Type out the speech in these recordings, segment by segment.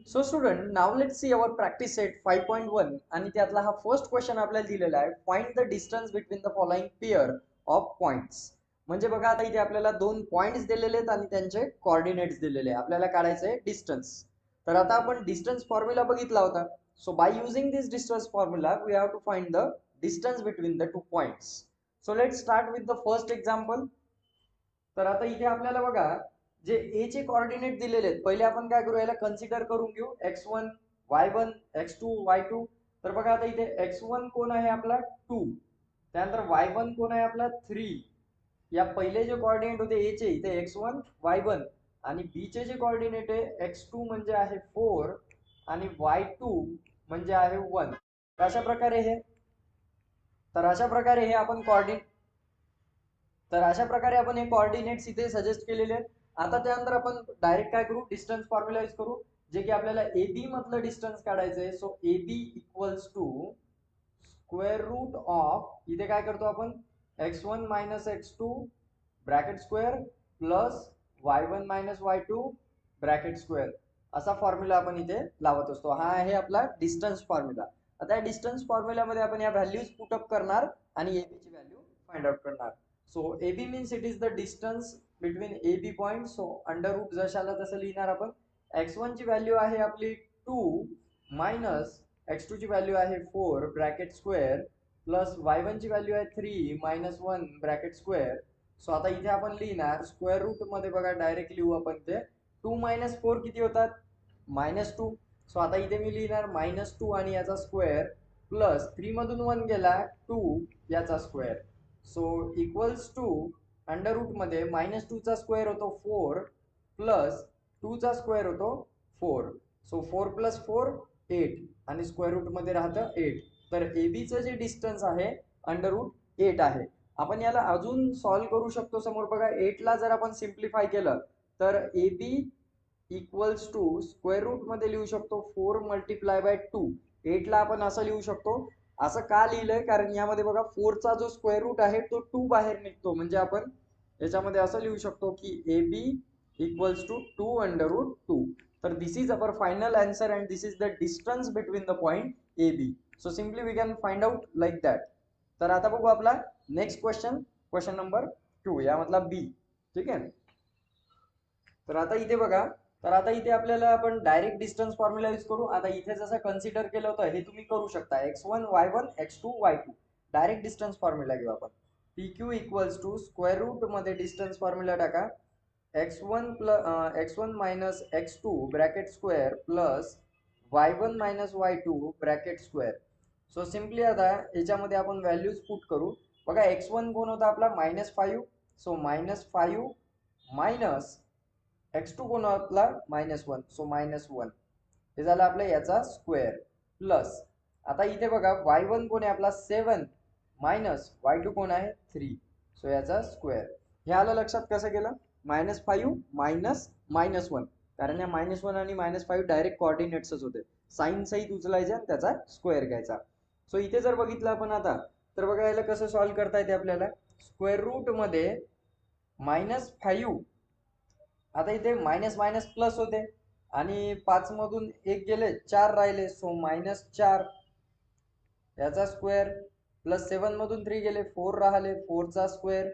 So student, now let's see our practice set 5.1 आणि त्यातला हा फर्स्ट क्वेश्चन आपल्याला दिलेला आहे. Find the distance between the following pair of points. म्हणजे बघा, आता इथे आपल्याला दोन पॉइंट्स दिलेले आहेत आणि त्यांचे कोऑर्डिनेट्स दिलेले आहे. आपल्याला काढायचं आहे डिस्टन्स. तर आता आपण डिस्टन्स फॉर्म्युला बघितला होता. So by using this distance formula we have to find the distance between the two points. So let's start with the first example. तर आता इथे आपल्याला बघा, जे ए चे कोऑर्डिनेट दिलेले आहेत, पहिले आपण काय करू, याला कन्सिडर करून घेऊ. x1 y1 x2 y2. तर बघा, आता इथे x1 कोण आहे आपला 2, त्यानंतर y1 कोण आहे आपला 3. या पहिले जे कोऑर्डिनेट होते ए चे, इथे x1 y1 आणि बी चे जे कोऑर्डिनेट आहे x2 म्हणजे आहे 4 आणि y2 म्हणजे आहे 1. अशा प्रकारे हे आपण कोऑर्डिनेट हे कोऑर्डिनेट्स इथे सजेस्ट केलेले आहेत. आता त्यानंतर आपण डायरेक्ट काय करू, डिस्टन्स फॉर्म्युला यूज करू, जे की आपल्याला ए बी मधलं डिस्टन्स काढायचं आहे. So A B equals to square root of, इथे काय करतो आपण, x1 minus x2 bracket square plus y1 minus y2 bracket square. असा फॉर्म्युला आपण इथे लावत असतो. हा आहे आपला डिस्टन्स फॉर्म्युला. आता या डिस्टन्स फॉर्म्युल्यामध्ये आपण या व्हॅल्यूज पुटअप करणार आणि ए बी ची व्हॅल्यू फाइंड आउट करणार. So A B means it is the distance between A B point. So under root जशाला तसं लिहिणार आपण. x1 ची व्हॅल्यू आहे आपली 2 मायनस x2 ची व्हॅल्यू आहे 4 ब्रॅकेट स्क्वेअर प्लस y1 ची व्हॅल्यू आहे 3 मायनस 1 ब्रॅकेट स्क्वेअर. सो आता इथे आपण लिहिणार स्क्वेअर रूट मध्ये, बघा डायरेक्ट लिहू आपण ते. 2 मायनस 4 किती होतात, -2. सो आता इथे मी लिहिणार -2 आणि याचा स्क्वेअर प्लस 3 मधून 1 गेला 2 याचा square. So equals to under root मध्ये -2 चा स्क्वेअर होतो 4 प्लस 2 चा स्क्वेअर होतो 4. सो 4 प्लस 4 8 आणि स्क्वेअर रूट मध्ये राहतं 8. तर ए बी चं जे डिस्टन्स आहे अंडर रूट 8 आहे. आपण याला अजून सॉल्व्ह करू शकतो. समोर बघा, 8 ला जर आपण सिम्प्लिफाय केलं तर A B equals to square root मध्ये लिहू शकतो 4 मल्टिप्लाय बाय 2. 8 ला आपण असं लिहू शकतो. असं का लिहिलंय, कारण यामध्ये बघा 4 चा जो स्क्वेअर रूट आहे तो 2 बाहेर निघतो. म्हणजे आपण याच्यामध्ये असं लिहू शकतो की A B equals to 2 under root 2. तर this is our final answer and this is the distance between the point A B. So simply we can find out like that. तर आता बघू आपला नेक्स्ट क्वेश्चन, क्वेश्चन नंबर 2, यामधला बी. ठीक आहे. तर आता इथे बघा, तर आता इथे आपल्याला आपण डायरेक्ट डिस्टन्स फॉर्म्युला यूज करू. आता इथे जसं कन्सिडर केलं होतं हे तुम्ही करू शकता, x1 y1 x2 y2. Direct distance formula घेऊ आपण. pq equals to square root मध्ये डिस्टन्स फॉर्म्युला टाका, x1 minus x2 bracket square plus y1 minus y2 bracket square. So simply आता याच्यामध्ये आपण व्हॅल्यूज पुट करू. बघा, x1 कोण होता आपला -5. सो -5 मायनस x2 कोण आपला -1. सो -1 हे झालं आपलं याचा स्क्वेअर प्लस, आता इथे बघा y1 कोण आहे आपला 7 मायनस y2 कोण आहे 3. सो याचा स्क्वेअर. हे आलं लक्षात कसं केलं, -5 मायनस -1, कारण या -1 आणि -5 डायरेक्ट कोऑर्डिनेट्सच होते. साइन सहित उचलायचे आणि त्याचा स्क्वेअर घ्यायचा. सो इथे जर बघितलं आपण आता, तर बघा याला कसं सॉल्व्ह करता येते आपल्याला. स्क्वेअर रूट मध्ये -5, आता इथे मायनस मायनस प्लस होते आणि 5 मधून 1 गेले 4 राहिले. सो -4 याचा स्क्वेअर प्लस 7 मधून 3 गेले 4 राहिले 4 चा स्क्वेअर.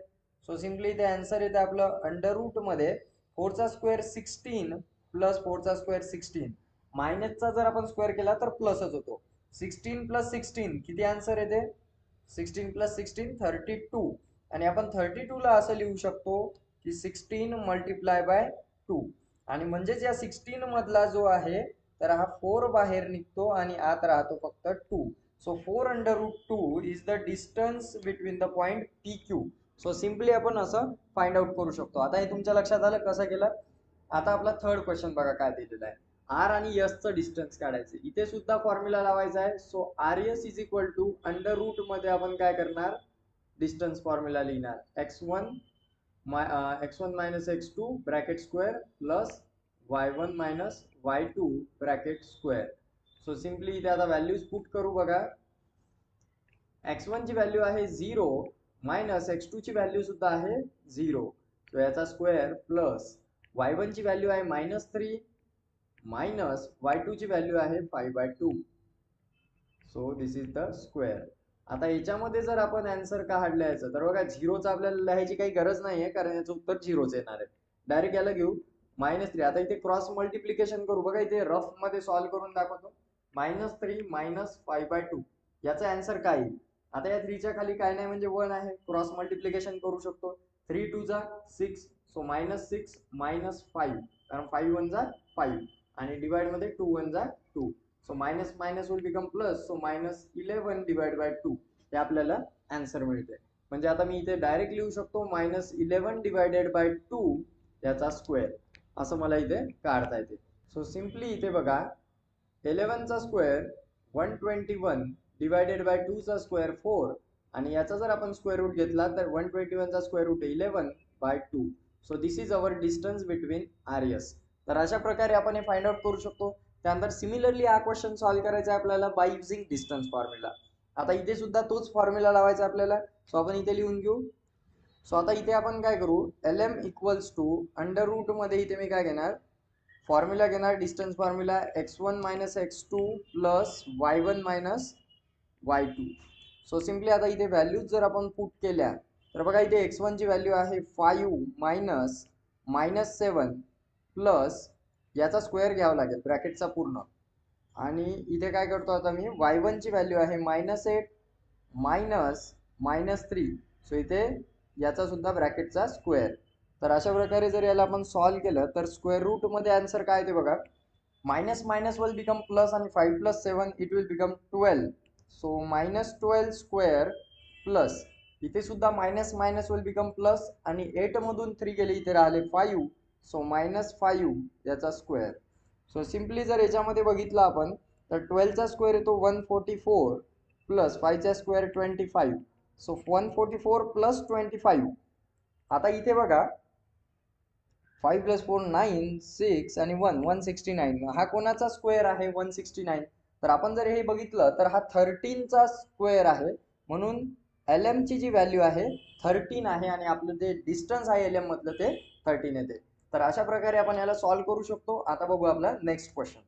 सो सिम्पली इथे आन्सर येते आपलं अंडर रूट मध्ये 4 चा स्क्वेअर 16 प्लस 4 चा स्क्वेअर 16. मायनसचा जर आपण स्क्वेअर केला तर प्लसच होतो. 16 प्लस 16 किती आन्सर येते, 16 प्लस 16 32. आणि आपण 32 ला असं लिहू शकतो की 16 मल्टिप्लाय बाय 2. आणि म्हणजेच या 16 मधला जो आहे तर हा 4 बाहेर निघतो आणि आत राहतो फक्त 2. So 4 under root 2 is the distance between the point P Q. So simply आपण असं फाइंड आउट करू शकतो. आता हे तुमच्या लक्षात आलं कसं केलं. आता आपला थर्ड क्वेश्चन बघा काय दिलेला आहे. आर आणि एस चं डिस्टन्स काढायचं. इथे सुद्धा फॉर्म्युला लावायचा आहे. So R S is equal to under root मध्ये आपण काय करणार, डिस्टन्स फॉर्म्युला लिहिणार, x1 minus x2 bracket square plus y1 minus y2 bracket square. So simply इथे आता व्हॅल्यूज पुट करू. बघा, x1 ची व्हॅल्यू आहे 0 मायनस x2 ची व्हॅल्यू सुद्धा आहे 0. सो याचा स्क्वेअर प्लस y1 ची व्हॅल्यू आहे -3 मायनस y2 ची व्हॅल्यू आहे 5/2. So this is the square. आता याच्यामध्ये जर आपण आन्सर काढलं याचं तर बघा झिरोचं आपल्याला लिहायची काही गरज नाहीये कारण याचं उत्तर झिरोच येणार आहे. डायरेक्ट याला घेऊ -3. आता इथे क्रॉस मल्टिप्लिकेशन करू. बघा इथे रफ मध्ये सॉल्व्ह करून दाखवतो. -3 मायनस 5/2 याचा आन्सर काय येईल. आता या 3 च्या खाली काय नाही म्हणजे 1 आहे. क्रॉस मल्टिप्लिकेशन करू शकतो. 3 2 जा 6. सो -6 मायनस 5 कारण 5 1 जा 5 आणि डिवाइड मध्ये 2 1 जा 2. So minus minus will become plus. So -11 divide by 2 हे आपल्याला आन्सर मिळते. म्हणजे आता मी इथे डायरेक्ट लिहू शकतो -11 डिवायडेड बाय 2 याचा स्क्वेअर असं मला इथे काढता येते. सो सिम्पली इथे बघा 11 चा स्क्वेअर 121 डिवायडेड बाय 2 चा स्क्वेअर 4 आणि याचा जर आपण स्क्वेअर रूट घेतला तर 121 चा square root 11/2. So this is our distance between R S. तर अशा प्रकारे आपण हे फाइंड आउट करू शकतो. त्यानंतर सिमिलरली हा क्वेश्चन सॉल्व्ह करायचा आहे आपल्याला बाय युझिंग डिस्टन्स फॉर्म्युला. आता इथे सुद्धा तोच फॉर्म्युला लावायचा आपल्याला. सो आपण इथे लिहून घेऊ. सो आता इथे आपण काय करू LM equals to under root मध्ये इथे मी काय घेणार फॉर्म्युला घेणार distance formula x1 minus x2 plus y1 minus y2. So simply आता इथे व्हॅल्यूज जर आपण पुट केल्या तर बघा इथे x1 ची व्हॅल्यू आहे 5 मायनस -7 प्लस याचा स्क्वेअर घ्यावा लागेल ब्रॅकेटचा पूर्ण आणि इथे काय करतो आता मी y1 ची व्हॅल्यू आहे -8 मायनस -3. सो इथे याचा सुद्धा ब्रॅकेटचा स्क्वेअर. तर अशा प्रकारे जर याला आपण सॉल्व्ह केलं तर स्क्वेअर रूट मध्ये आन्सर काय येते बघा minus minus will become plus आणि 5 plus 7 it will become 12. So -12 square plus इथे सुद्धा minus minus will become plus आणि 8 मधून 3 गेले इथे राहिले 5. सो -5 याचा स्क्वेअर. सो सिम्पली जर याच्यामध्ये बघितलं आपण तर 12 चा स्क्वेअर येतो 144 प्लस 5 चा स्क्वेअर 25. So 144 plus 25. आता इथे बघा 5 प्लस 4 9 6 आणि 1 169. हा कोणाचा स्क्वेअर आहे 169. तर आपण जर हे बघितलं तर हा 13 चा स्क्वेअर आहे. म्हणून LM ची जी व्हॅल्यू आहे 13 आहे आणि आपलं जे डिस्टन्स आहे LM मधलं ते 13 येते. तर अशा प्रकारे आपण याला सॉल्व्ह करू शकतो. आता बघू आपला नेक्स्ट क्वेश्चन.